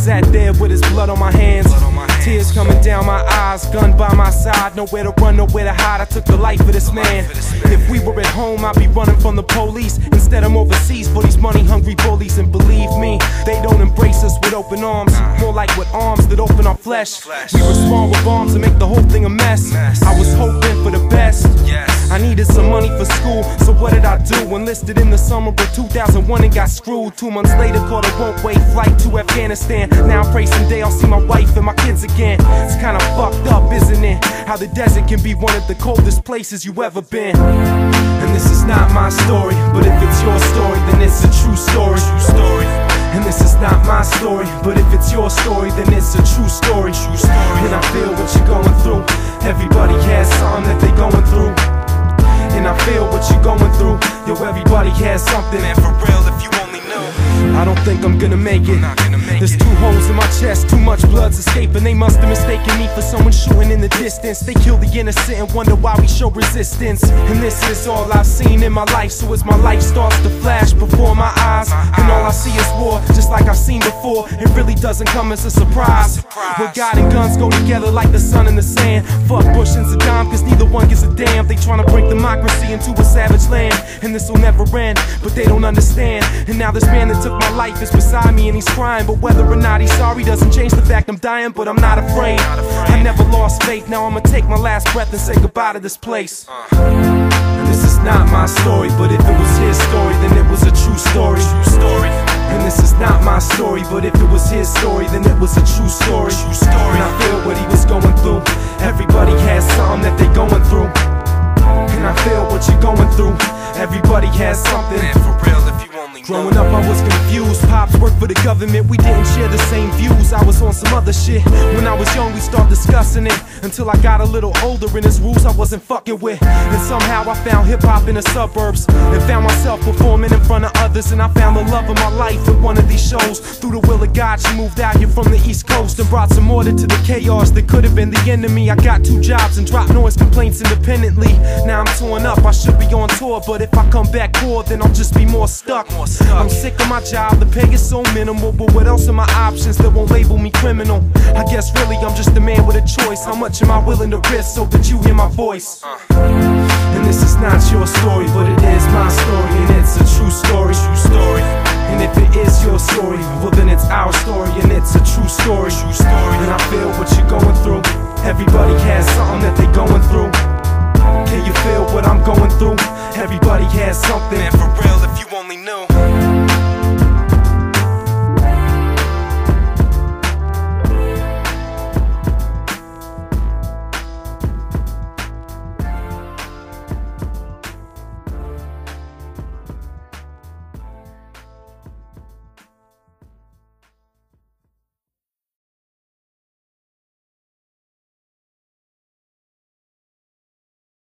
sat there with his blood on my hands, tears coming down my eyes, gun by my side, nowhere to run, nowhere to hide. I took the life of this man. If we were at home, I'd be running from the police. Instead I'm overseas for these money-hungry bullies. And believe me, they don't embrace us with open arms, more like with arms that open our flesh. We respond with bombs and make the whole thing a mess. I was hoping for the best. I needed some money for school, so what did I do? Enlisted in the summer of 2001 and got screwed. 2 months later, caught a one-way flight to Afghanistan. Now I pray someday I'll see my wife and my kids again. It's kinda fucked up, isn't it? How the desert can be one of the coldest places you ever been. And this is not my story, but if it's your story, then it's a true story. And this is not my story, but if it's your story, then it's a true story. And I feel what you're going through. Everybody has something that they're going through. And I feel what you're going through. Yo, everybody has something. And for real, if you only knew, I don't think I'm gonna make it. There's 2 holes in my chest, too much blood's escaping. They must have mistaken me for someone shooting in the distance. They kill the innocent and wonder why we show resistance. And this is all I've seen in my life. So as my life starts to flash before my eyes, and all I see is war, just like I've seen before, it really doesn't come as a surprise. Where God and guns go together like the sun and the sand. Fuck Bush and Saddam, cause neither one gives a damn. They tryna bring democracy into a savage land, and this'll never end, but they don't understand. And now this man that took my life is beside me and he's crying, but whether or not he's sorry doesn't change the fact I'm dying. But I'm not afraid, I never lost faith. Now I'ma take my last breath and say goodbye to this place. And this is not my story, but if it was his story, then it was a true story. And this is not my story, but if it was his story, then it was a true story. And I feel what he was going through. Everybody has something that they're going through. And I feel what you're going through. Everybody has something. Man, for real, if you only knew. Growing up I was confused. Pops worked for the government, we didn't share the same views. I was on some other shit. When I was young we started discussing it, until I got a little older and his rules I wasn't fucking with. And somehow I found hip-hop in the suburbs, and found myself performing in front of others. And I found the love of my life at one of these shows. Through the will of God she moved out here from the East Coast, and brought some order to the chaos that could have been the enemy. I got 2 jobs and dropped noise complaints independently. Now I'm torn up, I should be on tour, but if I come back poor then I'll just be more stuck. I'm sick of my job, the pay is so minimal, but what else are my options that won't label me criminal? I guess really I'm just a man with a choice. How much am I willing to risk so that you hear my voice? And this is not your story, but it is my story, and it's a true story. And if it is your story, well then it's our story, and it's a true story. And I feel what you're going through. Everybody has something that they're going through. Can you feel what I'm going through? Everybody has something.